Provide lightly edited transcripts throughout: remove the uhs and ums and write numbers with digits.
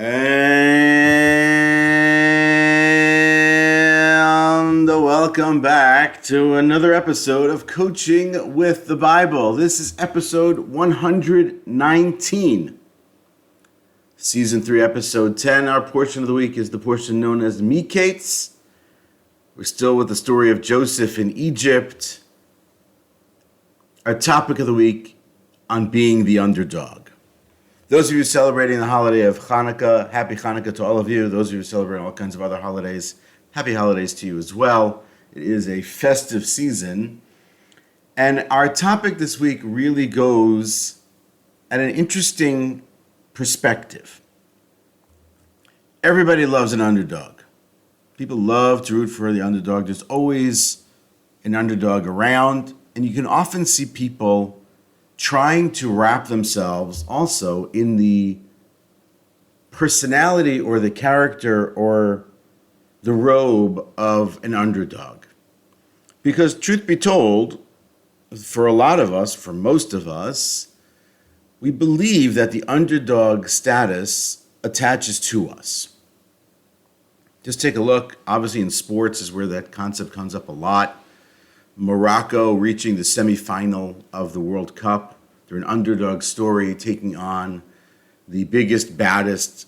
And welcome back to another episode of Coaching with the Bible. This is episode 119. Season 3, episode 10. Our portion of the week is the portion known as Mikeitz. We're still with the story of Joseph in Egypt. Our topic of the week on being the underdog. Those of you celebrating the holiday of Chanukah, happy Chanukah to all of you. Those of you celebrating all kinds of other holidays, happy holidays to you as well. It is a festive season. And our topic this week really goes at an interesting perspective. Everybody loves an underdog. People love to root for the underdog. There's always an underdog around. And you can often see people trying to wrap themselves also in the personality or the character or the robe of an underdog. Because truth be told, for a lot of us, for most of us, we believe that the underdog status attaches to us. Just take a look. Obviously in sports is where that concept comes up a lot. Morocco reaching the semifinal of the World Cup. They're an underdog story taking on the biggest, baddest,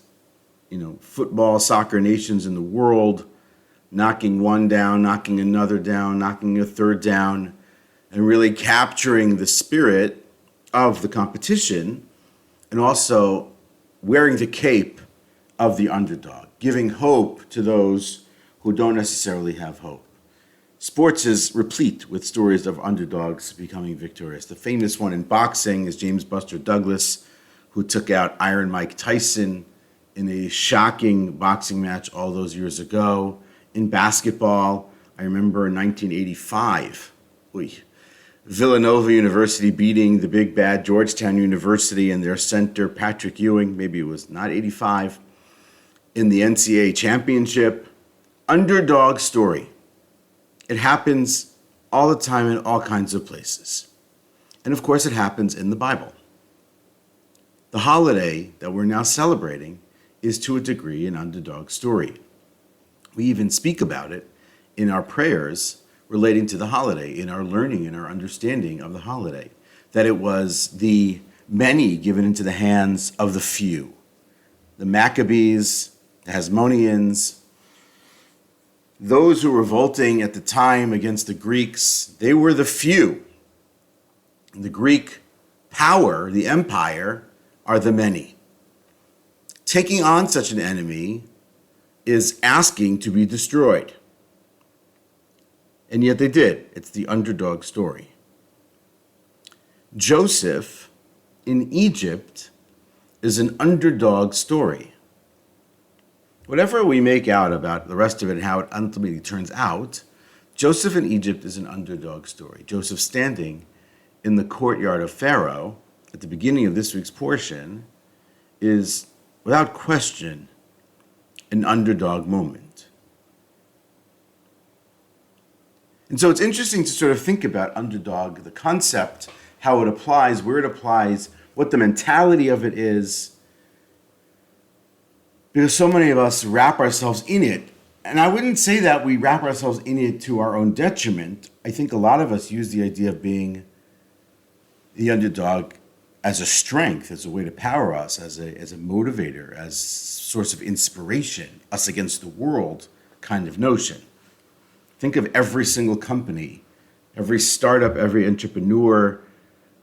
football, soccer nations in the world, knocking one down, knocking another down, knocking a third down, and really capturing the spirit of the competition and also wearing the cape of the underdog, giving hope to those who don't necessarily have hope. Sports is replete with stories of underdogs becoming victorious. The famous one in boxing is James Buster Douglas, who took out Iron Mike Tyson in a shocking boxing match all those years ago. In basketball, I remember in 1985, Villanova University beating the big bad Georgetown University and their center, Patrick Ewing, maybe it was not 85, in the NCAA championship. Underdog story. It happens all the time in all kinds of places. And of course, it happens in the Bible. The holiday that we're now celebrating is to a degree an underdog story. We even speak about it in our prayers relating to the holiday, in our learning, in our understanding of the holiday, that it was the many given into the hands of the few. The Maccabees, the Hasmoneans, those who were revolting at the time against the Greeks, they were the few. The Greek power, the empire, are the many. Taking on such an enemy is asking to be destroyed. And yet they did. It's the underdog story. Joseph in Egypt is an underdog story. Whatever we make out about the rest of it and how it ultimately turns out, Joseph in Egypt is an underdog story. Joseph standing in the courtyard of Pharaoh at the beginning of this week's portion is, without question, an underdog moment. And so it's interesting to sort of think about underdog, the concept, how it applies, where it applies, what the mentality of it is, because so many of us wrap ourselves in it. And I wouldn't say that we wrap ourselves in it to our own detriment. I think a lot of us use the idea of being the underdog as a strength, as a way to power us, as a motivator, as source of inspiration, us against the world kind of notion. Think of every single company, every startup, every entrepreneur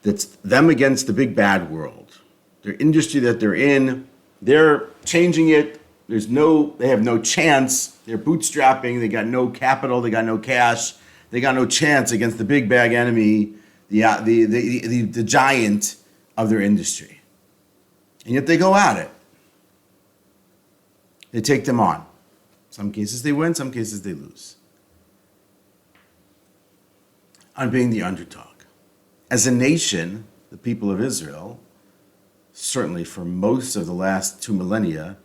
that's them against the big bad world. Their industry that they're in, they're changing it. They have no chance. They're bootstrapping. They got no capital. They got no cash. They got no chance against the big bad enemy, the giant of their industry. And yet they go at it. They take them on. Some cases they win, some cases they lose. On being the underdog. As a nation, the people of Israel, certainly for most of the last 2 millennia,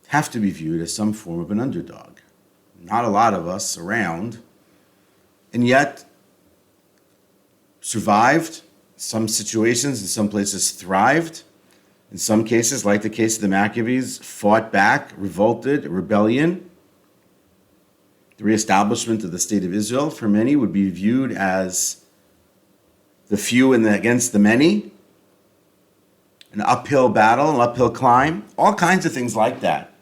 have to be viewed as some form of an underdog. Not a lot of us around, and yet survived, some situations in some places thrived, In some cases, like the case of the Maccabees, fought back, revolted, rebellion. The reestablishment of the state of Israel, for many, would be viewed as the few against the many, an uphill battle, an uphill climb. All kinds of things like that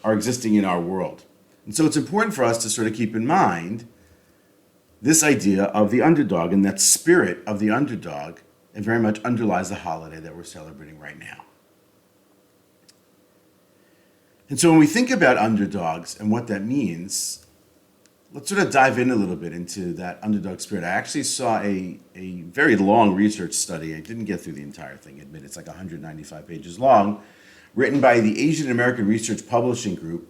are existing in our world. And so it's important for us to sort of keep in mind this idea of the underdog, and that spirit of the underdog, it very much underlies the holiday that we're celebrating right now. And so when we think about underdogs and what that means, let's sort of dive in a little bit into that underdog spirit. I actually saw a very long research study. I didn't get through the entire thing, admit it's like 195 pages long, written by the Asian American Research Publishing Group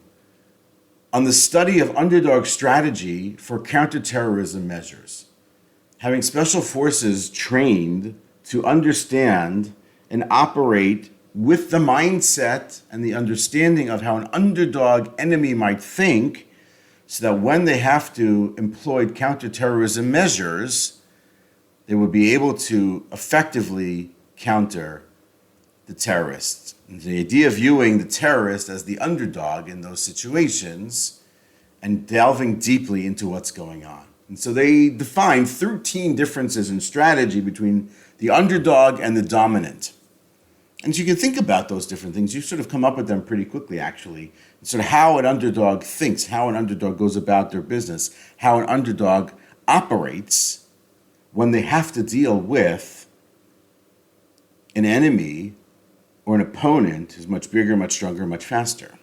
on the study of underdog strategy for counterterrorism measures, having special forces trained to understand and operate with the mindset and the understanding of how an underdog enemy might think, so that when they have to employ counterterrorism measures, they would be able to effectively counter the terrorists. And the idea of viewing the terrorist as the underdog in those situations and delving deeply into what's going on. And so they define 13 differences in strategy between the underdog and the dominant. And so you can think about those different things. You sort of come up with them pretty quickly, actually. Sort of how an underdog thinks, how an underdog goes about their business, how an underdog operates when they have to deal with an enemy or an opponent who's much bigger, much stronger, much faster.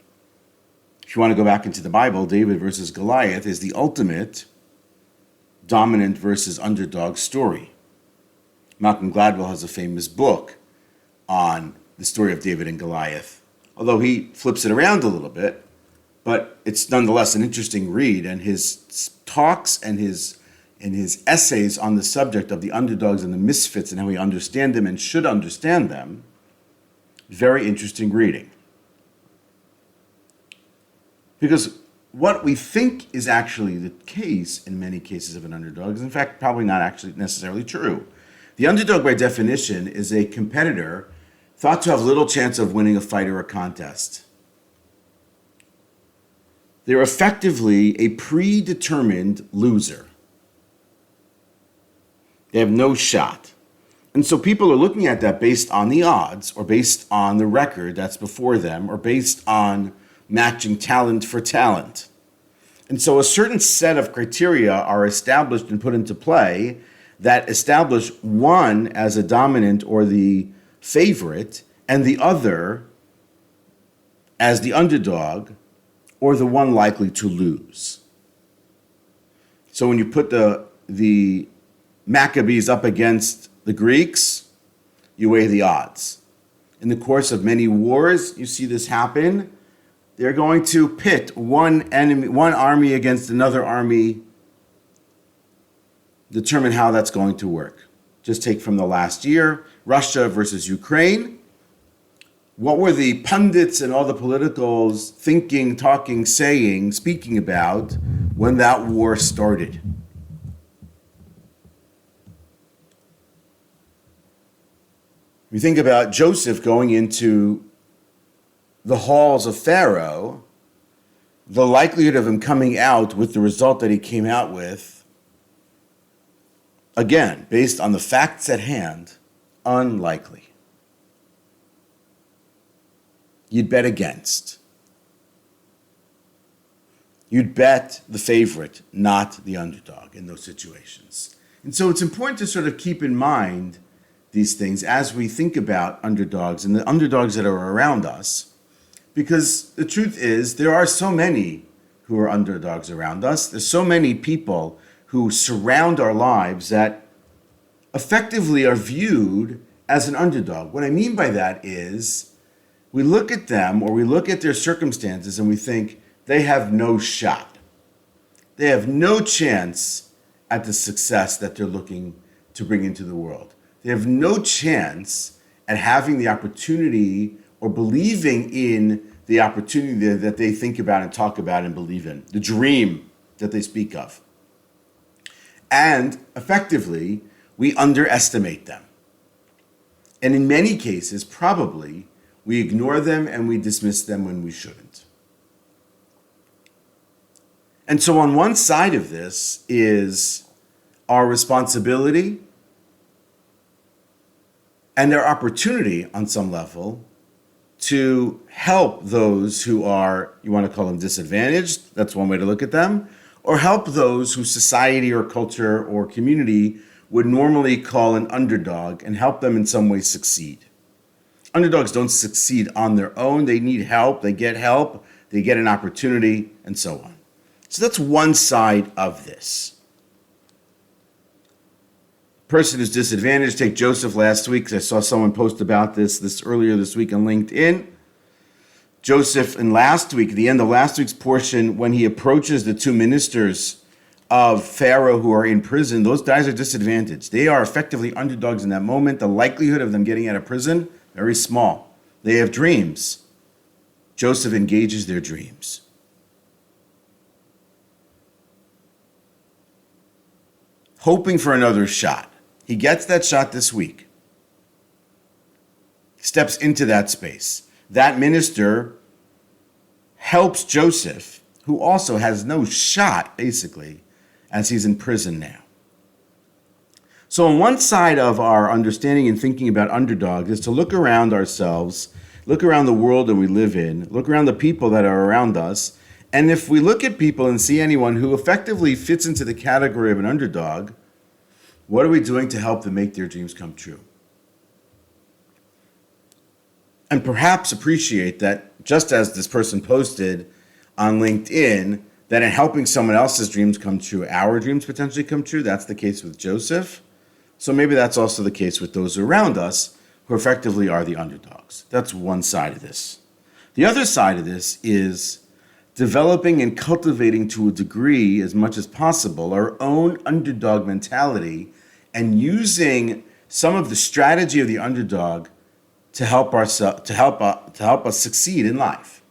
If you want to go back into the Bible, David versus Goliath is the ultimate dominant versus underdog story. Malcolm Gladwell has a famous book on the story of David and Goliath, although he flips it around a little bit, but it's nonetheless an interesting read, and his talks and his essays on the subject of the underdogs and the misfits and how we understand them and should understand them, very interesting reading. Because what we think is actually the case in many cases of an underdog is in fact probably not actually necessarily true. The underdog, by definition, is a competitor thought to have little chance of winning a fight or a contest. They're effectively a predetermined loser. They have no shot. And so people are looking at that based on the odds, or based on the record that's before them, or based on matching talent for talent. And so a certain set of criteria are established and put into play that establish one as a dominant or the favorite, and the other as the underdog or the one likely to lose. So when you put the Maccabees up against the Greeks, you weigh the odds. In the course of many wars, you see this happen. They're going to pit one army against another army, determine how that's going to work. Just take from the last year, Russia versus Ukraine. What were the pundits and all the politicals thinking, talking, saying, speaking about when that war started? We think about Joseph going into the halls of Pharaoh, the likelihood of him coming out with the result that he came out with, again, based on the facts at hand, unlikely. You'd bet against. You'd bet the favorite, not the underdog in those situations. And so it's important to sort of keep in mind these things as we think about underdogs and the underdogs that are around us, because the truth is there are so many who are underdogs around us. There's so many people who surround our lives that effectively are viewed as an underdog. What I mean by that is we look at them or we look at their circumstances and we think they have no shot. They have no chance at the success that they're looking to bring into the world. They have no chance at having the opportunity or believing in the opportunity that they think about and talk about and believe in, the dream that they speak of. And effectively, we underestimate them. And in many cases, probably, We ignore them and we dismiss them when we shouldn't. And so on one side of this is our responsibility and their opportunity on some level to help those who are, you want to call them disadvantaged, that's one way to look at them, or help those who society or culture or community would normally call an underdog and help them in some way succeed. Underdogs don't succeed on their own. They need help, they get an opportunity, and so on. So that's one side of this. Person who's disadvantaged, take Joseph last week. I saw someone post about this earlier this week on LinkedIn. Joseph in last week, the end of last week's portion, when he approaches the two ministers of Pharoah who are in prison, those guys are disadvantaged. They are effectively underdogs in that moment. The likelihood of them getting out of prison, very small. They have dreams. Joseph engages their dreams. Hoping for another shot. He gets that shot this week. Steps into that space. That minister helps Joseph, who also has no shot, basically, as he's in prison now. So on one side of our understanding and thinking about underdogs is to look around ourselves, look around the world that we live in, look around the people that are around us, and if we look at people and see anyone who effectively fits into the category of an underdog, what are we doing to help them make their dreams come true? And perhaps appreciate that, just as this person posted on LinkedIn, that in helping someone else's dreams come true, our dreams potentially come true. That's the case with Joseph. So maybe that's also the case with those around us who effectively are the underdogs. That's one side of this. The other side of this is developing and cultivating to a degree, as much as possible, our own underdog mentality and using some of the strategy of the underdog to help us succeed in life.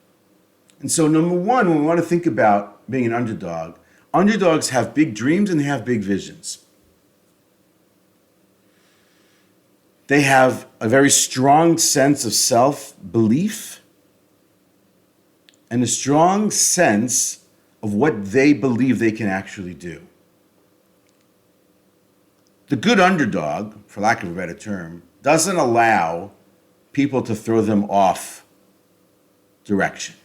And so number one, when we want to think about being an underdog, underdogs have big dreams and they have big visions. They have a very strong sense of self-belief and a strong sense of what they believe they can actually do. The good underdog, for lack of a better term, doesn't allow people to throw them off direction.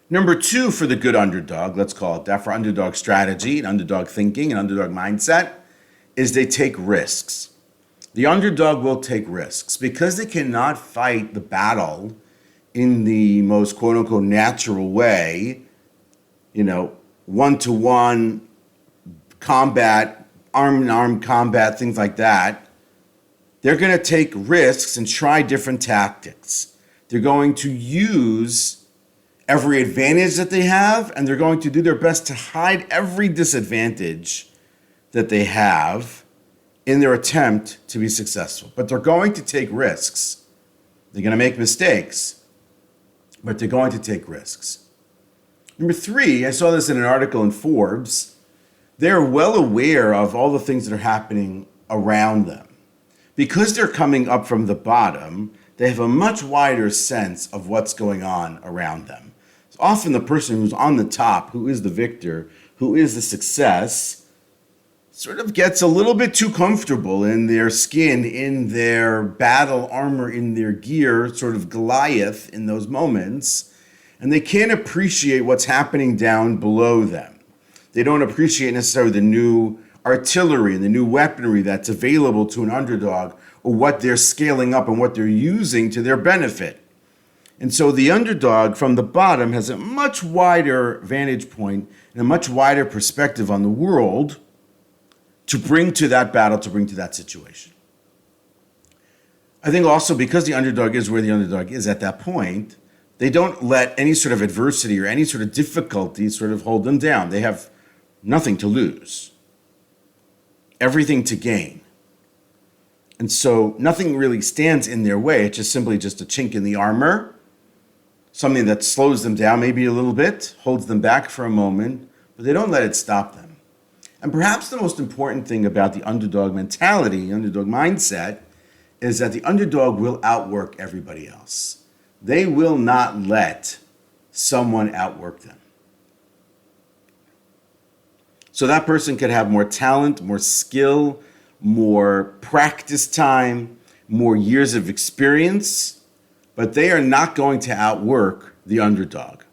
Number two for the good underdog, let's call it that, for underdog strategy and underdog thinking and underdog mindset, is they take risks. The underdog will take risks because they cannot fight the battle in the most quote-unquote natural way, one-to-one combat, arm-in-arm combat, things like that. They're going to take risks and try different tactics. They're going to use every advantage that they have, and they're going to do their best to hide every disadvantage that they have in their attempt to be successful. But they're going to take risks. They're going to make mistakes, but they're going to take risks. Number three, I saw this in an article in Forbes. They're well aware of all the things that are happening around them. Because they're coming up from the bottom, they have a much wider sense of what's going on around them. So often the person who's on the top, who is the victor, who is the success, sort of gets a little bit too comfortable in their skin, in their battle armor, in their gear, sort of Goliath in those moments, and they can't appreciate what's happening down below them. They don't appreciate necessarily the new artillery and the new weaponry that's available to an underdog, or what they're scaling up and what they're using to their benefit. And so the underdog from the bottom has a much wider vantage point and a much wider perspective on the world to bring to that battle, to bring to that situation. I think also because the underdog is where the underdog is at that point, they don't let any sort of adversity or any sort of difficulty sort of hold them down. They have nothing to lose, everything to gain. And so nothing really stands in their way. It's just simply just a chink in the armor, something that slows them down maybe a little bit, holds them back for a moment, but they don't let it stop them. And perhaps the most important thing about the underdog mentality, underdog mindset, is that the underdog will outwork everybody else. They will not let someone outwork them. So that person could have more talent, more skill, more practice time, more years of experience, but they are not going to outwork the underdog.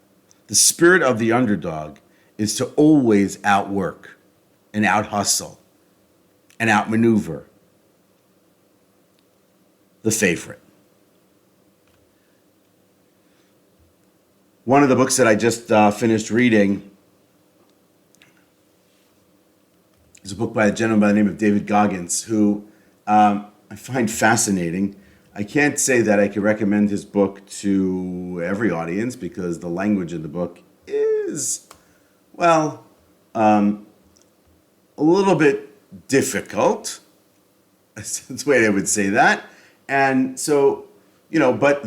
The spirit of the underdog is to always outwork and out-hustle and outmaneuver the favorite. One of the books that I just finished reading is a book by a gentleman by the name of David Goggins, who I find fascinating. I can't say that I can recommend his book to every audience because the language in the book is, well, a little bit difficult. That's the way I would say that. And so, but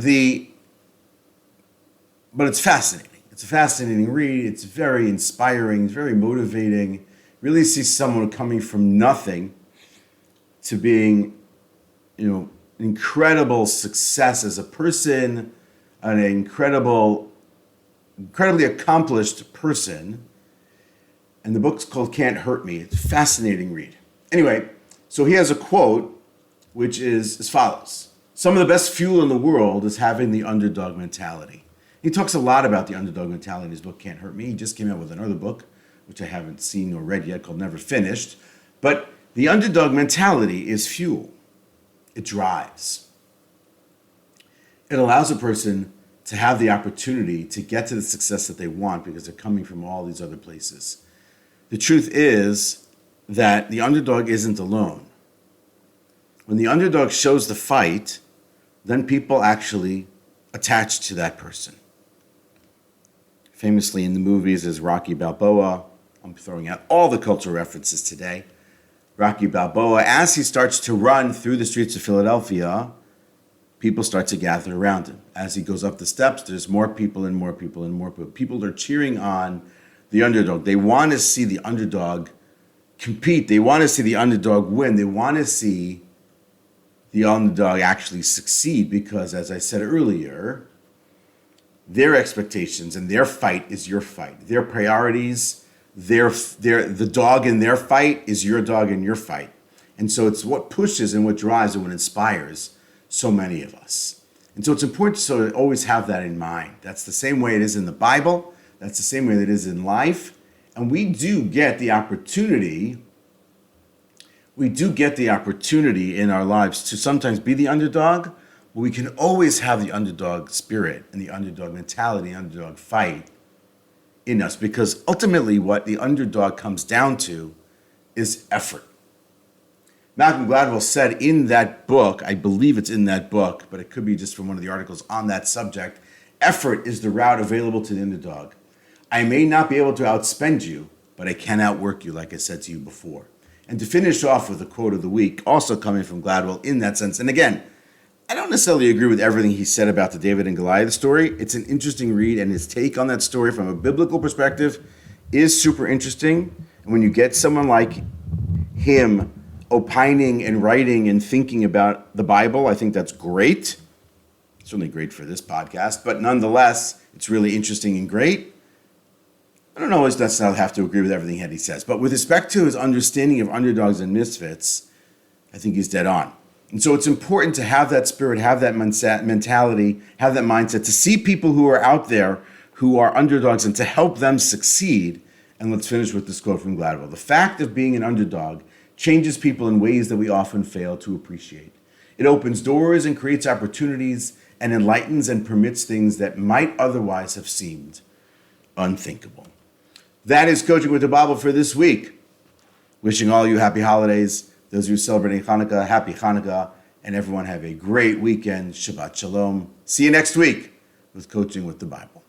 it's fascinating. It's a fascinating read. It's very inspiring. It's very motivating. Really see someone coming from nothing to being, incredible success as a person, an incredibly accomplished person. And the book's called Can't Hurt Me. It's a fascinating read. Anyway, so he has a quote which is as follows. Some of the best fuel in the world is having the underdog mentality. He talks a lot about the underdog mentality in his book Can't Hurt Me. He just came out with another book, which I haven't seen or read yet, called Never Finished. But the underdog mentality is fuel. It drives. It allows a person to have the opportunity to get to the success that they want because they're coming from all these other places. The truth is that the underdog isn't alone. When the underdog shows the fight, then people actually attach to that person. Famously in the movies is Rocky Balboa. I'm throwing out all the cultural references today. Rocky Balboa, as he starts to run through the streets of Philadelphia, people start to gather around him. As he goes up the steps, there's more people and more people and more people. People are cheering on the underdog. They want to see the underdog compete. They want to see the underdog win. They want to see the underdog actually succeed because, as I said earlier, their expectations and their fight is your fight. Their priorities, the dog in their fight is your dog in your fight. And so it's what pushes and what drives and what inspires so many of us. And so it's important to sort of always have that in mind. That's the same way it is in the Bible. That's the same way that it is in life. And we do get the opportunity in our lives to sometimes be the underdog, but we can always have the underdog spirit and the underdog mentality, underdog fight in us, because ultimately what the underdog comes down to is effort. Malcolm Gladwell said in that book, I believe it's in that book, but it could be just from one of the articles on that subject, effort is the route available to the underdog. I may not be able to outspend you, but I can outwork you, like I said to you before. And to finish off with a quote of the week, also coming from Gladwell in that sense. And again, I don't necessarily agree with everything he said about the David and Goliath story. It's an interesting read, and his take on that story from a biblical perspective is super interesting. And when you get someone like him opining and writing and thinking about the Bible, I think that's great. Certainly great for this podcast, but nonetheless, it's really interesting and great. I don't always necessarily have to agree with everything that he says, but with respect to his understanding of underdogs and misfits, I think he's dead on. And so it's important to have that spirit, have that mentality, have that mindset, to see people who are out there who are underdogs and to help them succeed. And let's finish with this quote from Gladwell. The fact of being an underdog changes people in ways that we often fail to appreciate. It opens doors and creates opportunities and enlightens and permits things that might otherwise have seemed unthinkable. That is Coaching with the Bible for this week. Wishing all you happy holidays. Those of you celebrating Chanukah, happy Chanukah, and everyone have a great weekend. Shabbat Shalom. See you next week with Coaching with the Bible.